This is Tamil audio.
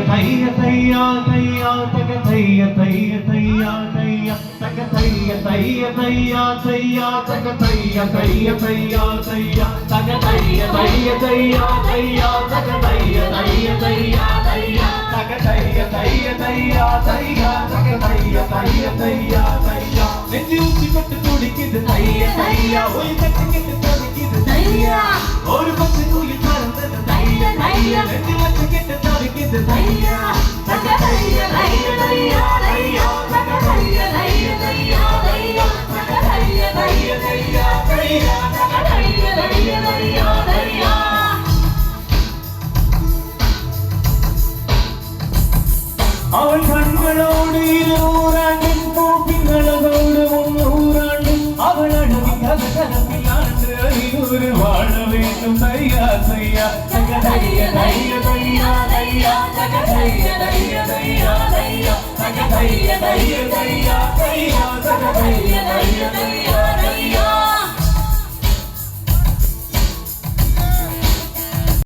தைய தையா தையா தக தைய தைய தையா தையா தக தைய தைய தையா தையா தக தைய தைய தையா தையா தக தைய தைய தையா தையா தக தைய தைய தையா தையா தக தைய தைய தையா தையா தக தைய தைய தையா தையா நெஞ்சு ஊசி பட்டு துடிக்குது தைய தையா ஒய் தட்டு கெட்டு துடிக்குது தையா ஒரு பத்து நூலில் பறந்தது தைய தையா நெஞ்சு வச்சு கெட்டு துடிக்குது தையா தக தைய தைய தையா தையா தக தைய தைய தையா தையா தக தைய தைய தையா தையா தக தைய தைய தையா தையா அவள் கண்களோடு 200 ஆண்டின் பூப்பிங்களோடு 300 ஆண்டு அவள் அழகி கலகலப்பில் ஆண்டு 500 வாழ வேண்டும் தையா தையா தக தைய தைய தையா தையா தக தைய தைய தையா தையா தக தைய தைய தையா தையா தக தைய